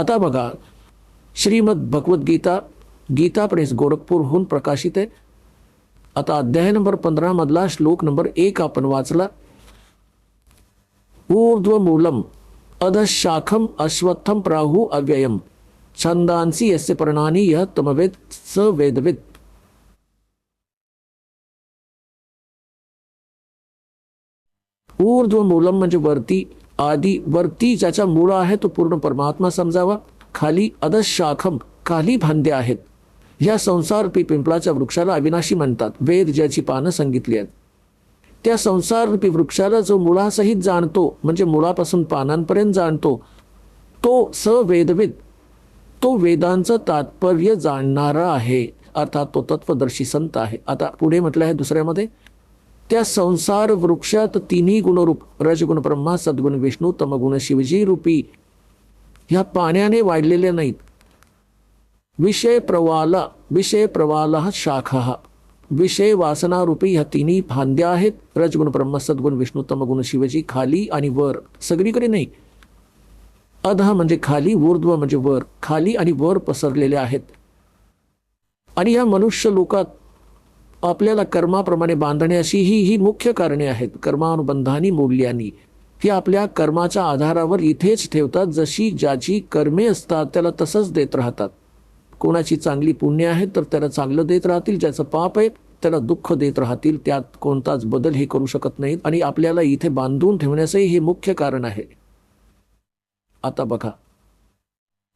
आता बघा, श्रीमद भगवद्गीता गीता प्रेस गोरखपूरहून प्रकाशित आहे. आता अध्याय नंबर 15 मधला श्लोक नंबर 1 आपण वाचला. ऊर्ध्वमूलम अधशाखम अश्वत्थम प्राहु अव्ययम छंदांसी यस्य पर्णानि यः तमवेद स वेदविद. ऊर्ध्वमूलम म्हणजे वरती, आधी वरती ज्याचा मूळ आहे तो पूर्ण परमात्मा समजावा. खाली अधशाखम, खाली फांद्या आहेत. या संसाररूपी पिंपळाच्या वृक्षाला अविनाशी म्हणतात. वेद ज्याची पानं सांगितली आहेत त्या संसाररूपी वृक्षाला जो मुळासहित जाणतो, म्हणजे मुळापासून पानांपर्यंत जाणतो, तो सवेदविद, तो वेदांचं तात्पर्य जाणणारा आहे, अर्थात तो तत्वदर्शी संत आहे. आता पुढे म्हटलं आहे दुसऱ्यामध्ये, त्या संसार वृक्षात तिन्ही गुणरूप रजगुण ब्रह्मा, सद्गुण विष्णू, तमगुण शिवजी रूपी ह्या पाण्याने वाढलेले नाहीत. विषय प्रवाला शाखा, विषय वासनारूपी ह्या तिन्ही फांद्या आहेत. रजगुण ब्रह्म, सद्गुण विष्णू, तमगुण शिवजी खाली आणि वर, सगळीकडे नाही. अध म्हणजे खाली, ऊर्ध्व म्हणजे वर, खाली आणि वर पसरलेले आहेत. आणि या मनुष्य लोकात आपल्याला कर्माप्रमाणे बांधण्याची ही मुख्य कारणे आहेत. कर्मानुबंधानी मूल्यांनी, ही आपल्या कर्माच्या आधारावर इथेच ठेवतात. जशी ज्याची कर्मे असतात त्याला तसंच देत राहतात. कोणाची चांगली पुण्य आहे तर त्याला चांगलं देत राहतील, ज्याचं पाप आहे त्याला दुःख देत राहतील. त्यात कोणताच बदल हे करू शकत नाहीत. आणि आपल्याला इथे बांधून ठेवण्याचंही हे मुख्य कारण आहे. आता बघा,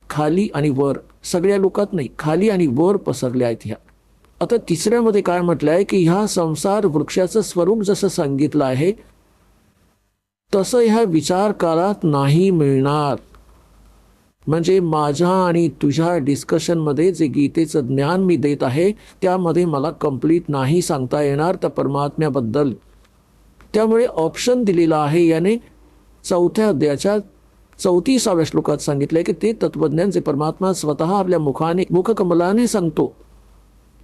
खाली आणि वर, सगळ्या लोकात नाही, खाली आणि वर पसरल्या आहेत ह्या. आता तिसऱ्यामध्ये काय म्हटलं आहे की ह्या संसार वृक्षाचं स्वरूप जसं सांगितलं आहे तसं ह्या विचार काळात नाही मिळणार. म्हणजे माझ्या आणि तुझ्या डिस्कशनमध्ये जे गीतेचं ज्ञान मी देत आहे त्यामध्ये मला कंप्लीट नाही सांगता येणार त्या परमात्म्याबद्दल. त्यामुळे ऑप्शन दिलेला आहे. याने 4थ्या अध्यायाच्या 34व्या श्लोकात सांगितलंय की ते तत्वज्ञान जे परमात्मा स्वतः आपल्या मुखकमलाने सांगतो,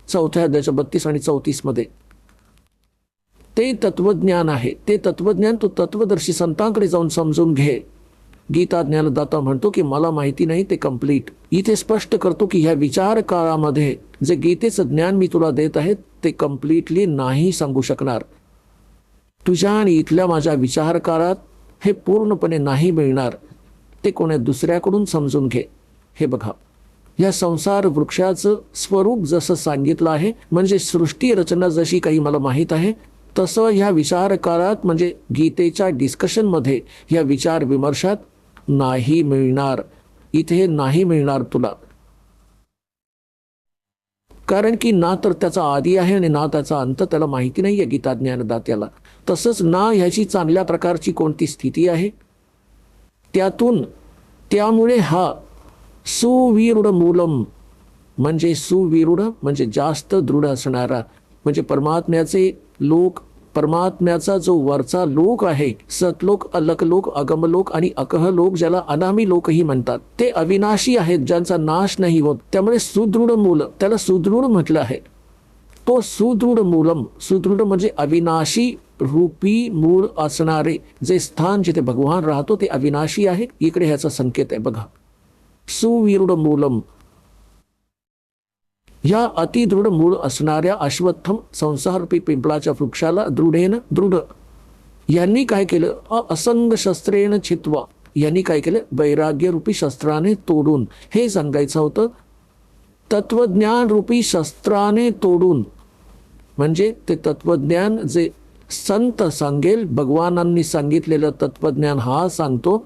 4थ्या अध्यायाच्या 32 आणि 34 मध्ये, ते तत्वज्ञान आहे. ते तत्वज्ञान तू तत्वदर्शी संतांकडे जाऊन समजून घे. गीता ज्ञानदाता म्हणतो की मला माहिती नाही ते कंप्लीट. इथे स्पष्ट करतो की ह्या विचार काळामध्ये जे गीतेचं ज्ञान मी तुला देत आहे ते कम्प्लिटली नाही सांगू शकणार. तुझ्या आणि इथल्या माझ्या विचार काळात हे पूर्णपणे नाही मिळणार. ते कोणा दुसऱ्याकडून समजून घे. हे बघा, या संसार वृक्षाचं स्वरूप जसं सांगितलं आहे, म्हणजे सृष्टी रचना जशी काही मला माहीत आहे तसं ह्या विचार काळात म्हणजे गीतेच्या डिस्कशनमध्ये ह्या विचार विमर्शात नाही मिळणार. इथे नाही मिळणार तुला. कारण की ना तर त्याचा आदी आहे आणि ना त्याचा अंत त्याला माहिती नाही आहे गीता ज्ञानदात्याला. तसंच ना ह्याची चांगल्या प्रकारची कोणती स्थिती आहे त्यामुळे हा सुविरूढ मूलम म्हणजे सुविरूढ म्हणजे जास्त दृढ असणारा, म्हणजे परमात्म्याचे लोक, परमात्म्याचा जो वरचा लोक आहे, सतलोक, अलकलोक, अगमलोक आणि अकह लोक, ज्याला अनामी लोकही म्हणतात, ते अविनाशी आहेत, ज्यांचा नाश नाही होत. त्यामुळे सुदृढ मूल, त्याला सुदृढ म्हटलं आहे. तो सुदृढ मूलम, सुदृढ म्हणजे अविनाशी रूपी मूळ असणारे जे स्थान जिथे भगवान राहतो ते अविनाशी आहे. इकडे ह्याचा संकेत आहे बघा, सुविरूढ मूलम. या अतिदृढ मूळ असणाऱ्या अश्वत्थम संसाररूपी पिंपळाच्या वृक्षाला दृढ यांनी काय केलं, असंग शस्त्रेण छित्वा, यांनी काय केलं, वैराग्य रूपी शस्त्राने तोडून. हे सांगायचं होतं, तत्वज्ञान रूपी शस्त्राने तोडून, म्हणजे ते तत्वज्ञान जे संत सांगेल, भगवानांनी सांगितलेलं तत्वज्ञान हा सांगतो,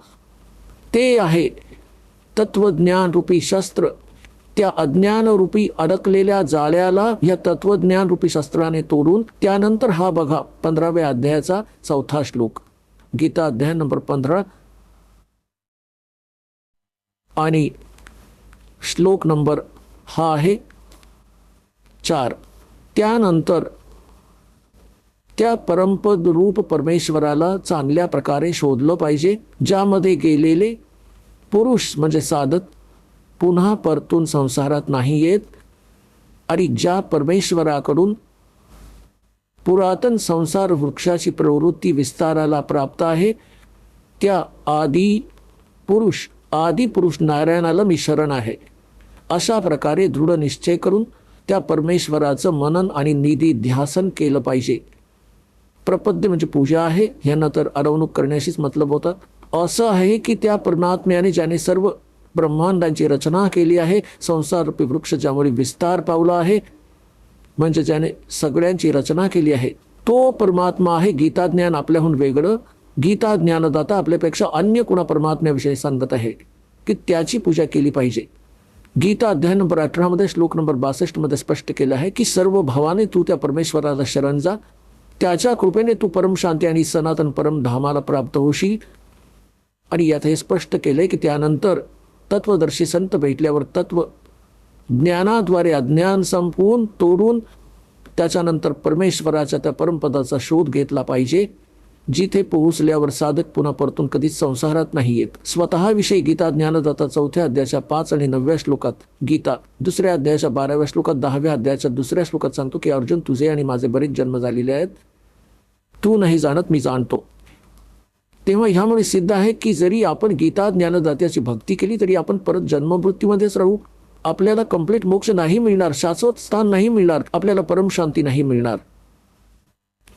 ते आहे तत्वज्ञान रूपी शस्त्र. त्या अज्ञान रूपी अडकलेल्या जाळ्याला या तत्वज्ञान रूपी शस्त्राने तोडून. त्यानंतर हा बघा 15व्या अध्यायाचा 4था श्लोक, गीता अध्याय नंबर 15 आणि श्लोक नंबर हा आहे 4. त्यानंतर त्या परमपद रूप परमेश्वराला चांगल्या प्रकारे शोधलं पाहिजे, ज्यामध्ये गेलेले पुरुष म्हणजे साधक पुन्हा परतून संसारात नाही येत, आणि ज्या परमेश्वराकडून पुरातन संसार वृक्षाची प्रवृत्ती विस्ताराला प्राप्त आहे, त्या आदी पुरुष आदि पुरुष नारायणाला मी शरण आहे. अशा प्रकारे दृढ निश्चय करून त्या परमेश्वराचं मनन आणि निधी ध्यासन केलं पाहिजे. प्रपद्य म्हणजे पूजा आहे, ह्यांना तर अडवणूक करण्याशीच मतलब होता. असं आहे की त्या परमात्म्याने ज्याने सर्व ब्रह्मांडांची रचना केली आहे, संसार रूपी वृक्ष ज्यामुळे विस्तार पावला आहे, म्हणजे ज्याने सगळ्यांची रचना केली आहे, तो परमात्मा आहे. गीता ज्ञान आपल्याहून वेगळं, गीता ज्ञानदाता आपल्यापेक्षा अन्य कुणा परमात्म्याविषयी सांगत आहे की त्याची पूजा केली पाहिजे. गीता अध्याय नंबर 18 मध्ये श्लोक नंबर 62 मध्ये स्पष्ट केलं आहे की सर्व भावाने तू त्या परमेश्वराला शरण जा, त्याच्या कृपेने तू परम शांती आणि सनातन परम धामाला प्राप्त होशील. आणि यात हे स्पष्ट केलंय की त्यानंतर तत्वदर्शी संत भेटल्यावर तत्व ज्ञानाद्वारे अज्ञान संपवून तोडून त्याच्यानंतर परमेश्वराच्या त्या परमपदाचा शोध घेतला पाहिजे, जिथे पोहोचल्यावर साधक पुन्हा परतून कधीच संसारात नाही येत. स्वतःविषयी गीता ज्ञानदाता 4थ्या अध्यायाच्या 5 आणि 9व्या श्लोकात, गीता 2ऱ्या अध्यायाच्या 12व्या श्लोकात, 10व्या अध्यायाच्या 2ऱ्या श्लोकात सांगतो की अर्जुन, तुझे आणि माझे बरेच जन्म झालेले आहेत, तू नाही जाणत, मी जाणतो. तेव्हा ह्यामुळे सिद्ध आहे की जरी आपण गीता ज्ञानदात्याची भक्ती केली तरी आपण परत जन्ममृत्यूमध्येच राहू. आपल्याला कंप्लीट मोक्ष नाही मिळणार, शाश्वत स्थान नाही मिळणार, आपल्याला परमशांती नाही मिळणार.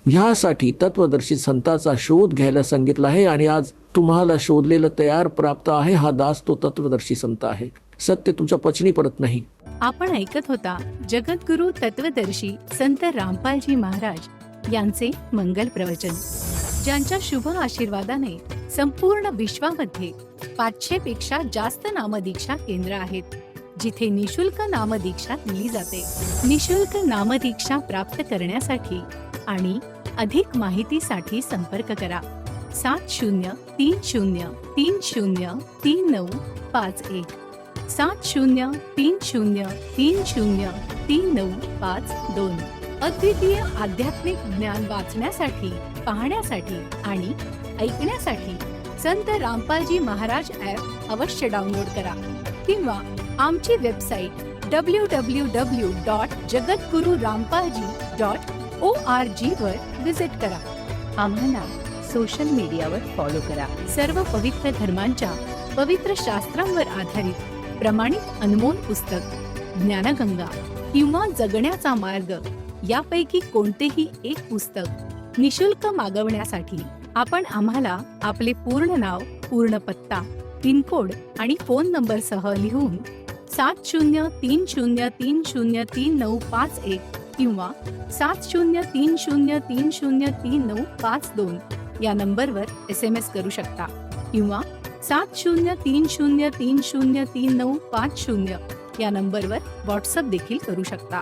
ह्यासाठी तत्वदर्शी संतांचा शोध घ्यायला सांगितलं आहे. आणि आज तुम्हाला शोधलेलं तयार प्राप्त आहे. हा दास तो तत्वदर्शी संत आहे. सत्य तुमच्या पचनी परत नाही. आपण ऐकत होता जगद्गुरु तत्वदर्शी संत रामपालजी महाराज यांचे मंगल प्रवचन, ज्यांच्या शुभ आशीर्वादाने संपूर्ण विश्वामध्ये 500 पेक्षा जास्त नामदीक्षा केंद्र आहेत, जिथे निशुल्क नामदीक्षा दिली जाते. निशुल्क नामदीक्षा प्राप्त करण्यासाठी आणि अधिक माहितीसाठी संपर्क करा 7030303951 7030303952. अद्वितीय आध्यात्मिक ज्ञान वाचण्यासाठी, पाहण्यासाठी आणि ऐकण्यासाठी संत रामपालजी महाराज ॲप अवश्य डाउनलोड करा किंवा आमची वेबसाईट www.jagadgururampalji.org वर विजिट करा. आम्हाला सोशल मीडियावर फॉलो करा. सर्व पवित्र धर्मांच्या पवित्र शास्त्रांवर आधारित प्रमाणित अनमोल पुस्तक ज्ञानगंगा किंवा जगण्याचा मार्ग यापैकी कोणतेही एक पुस्तक निशुल्क मागवण्यासाठी आपण आम्हाला आपले पूर्ण नाव, पूर्ण पत्ता, पिनकोड आणि फोन नंबर सह लिहून 7030303951 किंवा 7030303952 या नंबरवर SMS करू शकता किंवा 7030303950 या नंबरवर व्हॉट्सअप देखील करू शकता.